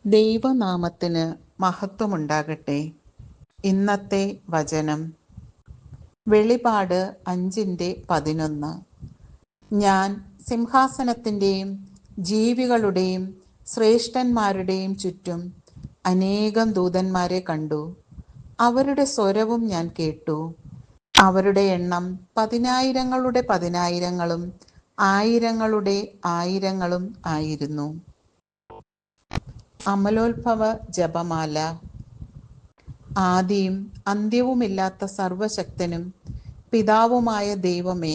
ദൈവനാമത്തിന് മഹത്വമുണ്ടാകട്ടെ. ഇന്നത്തെ വചനം വെളിപാട് 5:11. ഞാൻ സിംഹാസനത്തിൻ്റെയും ജീവികളുടെയും ശ്രേഷ്ഠന്മാരുടെയും ചുറ്റും അനേകം ദൂതന്മാരെ കണ്ടു. അവരുടെ സ്വരവും ഞാൻ കേട്ടു. അവരുടെ എണ്ണം 10,000-ങ്ങളുടെ 10,000-ങ്ങളും 1,000-ങ്ങളുടെ 1,000-ങ്ങളും ആയിരുന്നു. അമലോത്ഭവ ജപമാല. ആദിയും അന്ത്യവുമില്ലാത്ത സർവശക്തനും പിതാവുമായ ദൈവമേ,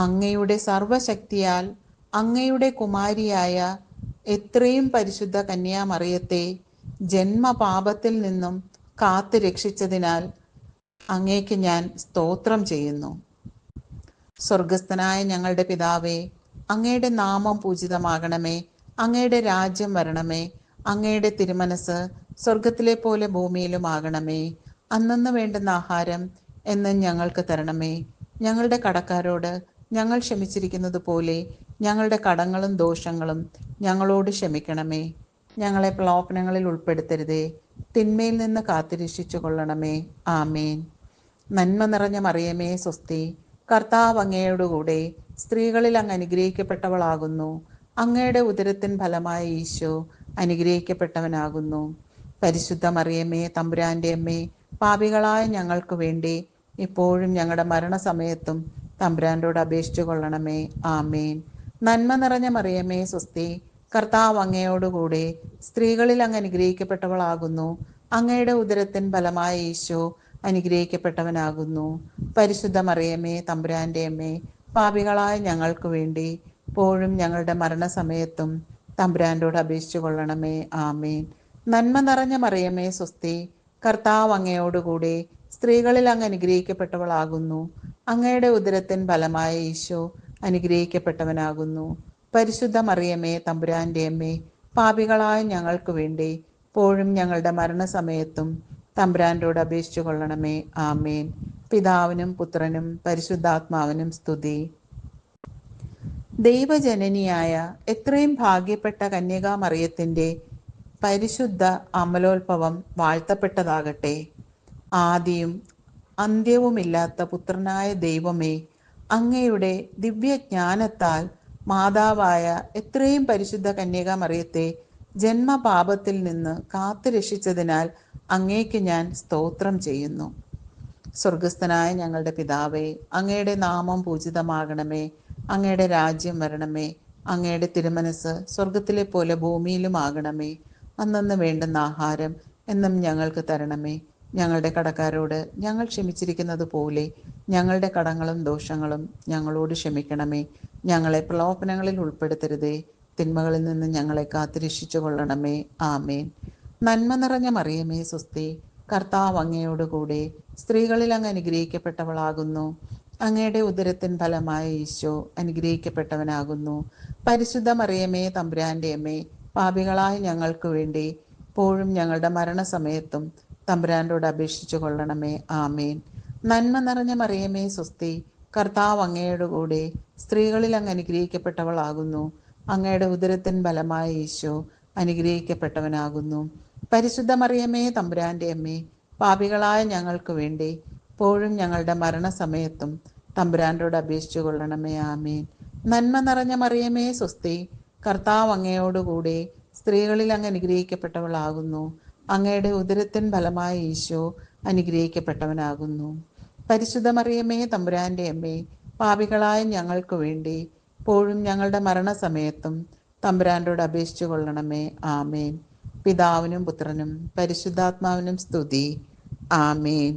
അങ്ങയുടെ സർവശക്തിയാൽ അങ്ങയുടെ കുമാരിയായ എത്രയും പരിശുദ്ധ കന്യാമറിയത്തെ ജന്മപാപത്തിൽ നിന്നും കാത്തു രക്ഷിച്ചതിനാൽ അങ്ങേക്ക് ഞാൻ സ്തോത്രം ചെയ്യുന്നു. സ്വർഗസ്ഥനായ ഞങ്ങളുടെ പിതാവേ, അങ്ങയുടെ നാമം പൂജിതമാകണമേ. അങ്ങയുടെ രാജ്യം വരണമേ. അങ്ങയുടെ തിരുമനസ് സ്വർഗത്തിലെ പോലെ ഭൂമിയിലും ആകണമേ. അന്നന്ന് വേണ്ടുന്ന ആഹാരം എന്നും ഞങ്ങൾക്ക് തരണമേ. ഞങ്ങളുടെ കടക്കാരോട് ഞങ്ങൾ ക്ഷമിച്ചിരിക്കുന്നത് പോലെ ഞങ്ങളുടെ കടങ്ങളും ദോഷങ്ങളും ഞങ്ങളോട് ക്ഷമിക്കണമേ. ഞങ്ങളെ പ്രലോഭനങ്ങളിൽ ഉൾപ്പെടുത്തരുതേ, തിന്മയിൽ നിന്ന് കാത്തുരക്ഷിച്ചു കൊള്ളണമേ. ആമേൻ. നന്മ നിറഞ്ഞ മറിയമേ സ്വസ്തി, കർത്താവ് അങ്ങയോടുകൂടെ സ്ത്രീകളിൽ അങ്ങ് അനുഗ്രഹിക്കപ്പെട്ടവളാകുന്നു. അങ്ങയുടെ ഉദരത്തിൻ ഫലമായ ഈശോ അനുഗ്രഹിക്കപ്പെട്ടവനാകുന്നു. പരിശുദ്ധ മറിയമേ, തമ്പുരാൻ്റെ അമ്മേ, പാപികളായ ഞങ്ങൾക്ക് വേണ്ടി ഇപ്പോഴും ഞങ്ങളുടെ മരണസമയത്തും തമ്പുരാനോട് അപേക്ഷിച്ചു കൊള്ളണമേ. ആമേൻ. നന്മ നിറഞ്ഞ മറിയമേ സ്വസ്തി, കർത്താവ് അങ്ങയോടുകൂടെ സ്ത്രീകളിൽ അങ്ങ് അനുഗ്രഹിക്കപ്പെട്ടവളാകുന്നു. അങ്ങയുടെ ഉദരത്തിൻ ഫലമായ ഈശോ അനുഗ്രഹിക്കപ്പെട്ടവനാകുന്നു. പരിശുദ്ധ മറിയമേ, തമ്പുരാൻ്റെ അമ്മേ, പാപികളായ ഞങ്ങൾക്ക് വേണ്ടി ഇപ്പോഴും ഞങ്ങളുടെ മരണസമയത്തും തമ്പുരാനോട് അപേക്ഷിച്ചു കൊള്ളണമേ. ആമേൻ. നന്മ നിറഞ്ഞ മറിയമേ സ്വസ്തി, കർത്താവ് അങ്ങയോടുകൂടെ സ്ത്രീകളിൽ അങ്ങ് അനുഗ്രഹിക്കപ്പെട്ടവളാകുന്നു. അങ്ങയുടെ ഉദരത്തിൻ ഫലമായ ഈശോ അനുഗ്രഹിക്കപ്പെട്ടവനാകുന്നു. പരിശുദ്ധ മറിയമേ, തമ്പുരാൻ്റെ അമ്മേ, പാപികളായ ഞങ്ങൾക്ക് വേണ്ടി ഇപ്പോഴും ഞങ്ങളുടെ മരണസമയത്തും തമ്പുരാനോട് അപേക്ഷിച്ചു കൊള്ളണമേ. ആമേൻ. പിതാവിനും പുത്രനും പരിശുദ്ധാത്മാവിനും സ്തുതി. ദൈവജനനിയായ എത്രയും ഭാഗ്യപ്പെട്ട കന്യകാമറിയത്തിൻ്റെ പരിശുദ്ധ അമലോത്ഭവം വാഴ്ത്തപ്പെട്ടതാകട്ടെ. ആദിയും അന്ത്യവുമില്ലാത്ത പുത്രനായ ദൈവമേ, അങ്ങയുടെ ദിവ്യജ്ഞാനത്താൽ മാതാവായ എത്രയും പരിശുദ്ധ കന്യകാമറിയത്തെ ജന്മപാപത്തിൽ നിന്ന് കാത്തു രക്ഷിച്ചതിനാൽ അങ്ങേക്ക് ഞാൻ സ്തോത്രം ചെയ്യുന്നു. സ്വർഗസ്ഥനായ ഞങ്ങളുടെ പിതാവേ, അങ്ങയുടെ നാമം പൂജിതമാകണമേ. അങ്ങയുടെ രാജ്യം വരണമേ. അങ്ങയുടെ തിരുമനസ് സ്വർഗത്തിലെ പോലെ ഭൂമിയിലും ആകണമേ. അന്നന്ന് വേണ്ടുന്ന ആഹാരം എന്നും ഞങ്ങൾക്ക് തരണമേ. ഞങ്ങളുടെ കടക്കാരോട് ഞങ്ങൾ ക്ഷമിച്ചിരിക്കുന്നത് പോലെ ഞങ്ങളുടെ കടങ്ങളും ദോഷങ്ങളും ഞങ്ങളോട് ക്ഷമിക്കണമേ. ഞങ്ങളെ പ്രലോഭനങ്ങളിൽ ഉൾപ്പെടുത്തരുതേ, തിന്മകളിൽ നിന്ന് ഞങ്ങളെ കാത്തുരക്ഷിച്ചു കൊള്ളണമേ. ആമേൻ. നന്മ നിറഞ്ഞ മറിയമേ സ്വസ്തി, കർത്താവ് അങ്ങയോടുകൂടെ സ്ത്രീകളിൽ അങ്ങ് അനുഗ്രഹിക്കപ്പെട്ടവളാകുന്നു. അങ്ങയുടെ ഉദരത്തിൻ ഫലമായ ഈശോ അനുഗ്രഹിക്കപ്പെട്ടവനാകുന്നു. പരിശുദ്ധ മറിയമേ, തമ്പുരാൻ്റെ അമ്മേ, പാപികളായ ഞങ്ങൾക്ക് വേണ്ടി ഇപ്പോഴും ഞങ്ങളുടെ മരണസമയത്തും തമ്പുരാനോട് അപേക്ഷിച്ചു കൊള്ളണമേ. ആമേൻ. നന്മ നിറഞ്ഞ മറിയമേ സ്വസ്തി, കർത്താവ് അങ്ങയോടുകൂടെ സ്ത്രീകളിൽ അങ്ങ് അനുഗ്രഹിക്കപ്പെട്ടവളാകുന്നു. അങ്ങയുടെ ഉദരത്തിൻ ഫലമായ ഈശോ അനുഗ്രഹിക്കപ്പെട്ടവനാകുന്നു. പരിശുദ്ധ മറിയമേ, തമ്പുരാൻ്റെ അമ്മേ, പാപികളായ ഞങ്ങൾക്ക് വേണ്ടി ഇപ്പോഴും ഞങ്ങളുടെ മരണസമയത്തും തമ്പുരാനോട് അപേക്ഷിച്ചു കൊള്ളണമേ. ആമേൻ. നന്മ നിറഞ്ഞ മറിയമേ സ്വസ്തി, കർത്താവ് അങ്ങയോടുകൂടെ സ്ത്രീകളിൽ അങ്ങ് അനുഗ്രഹിക്കപ്പെട്ടവളാകുന്നു. അങ്ങയുടെ ഉദരത്തിൻ ഫലമായ ഈശോ അനുഗ്രഹിക്കപ്പെട്ടവനാകുന്നു. പരിശുദ്ധ മറിയമേ, തമ്പുരാൻ്റെ അമ്മേ, പാപികളായ ഞങ്ങൾക്ക് വേണ്ടി ഇപ്പോഴും ഞങ്ങളുടെ മരണസമയത്തും തമ്പുരാനോട് അപേക്ഷിച്ചു കൊള്ളണമേ. ആമേൻ. പിതാവിനും പുത്രനും പരിശുദ്ധാത്മാവിനും സ്തുതി. ആമേൻ.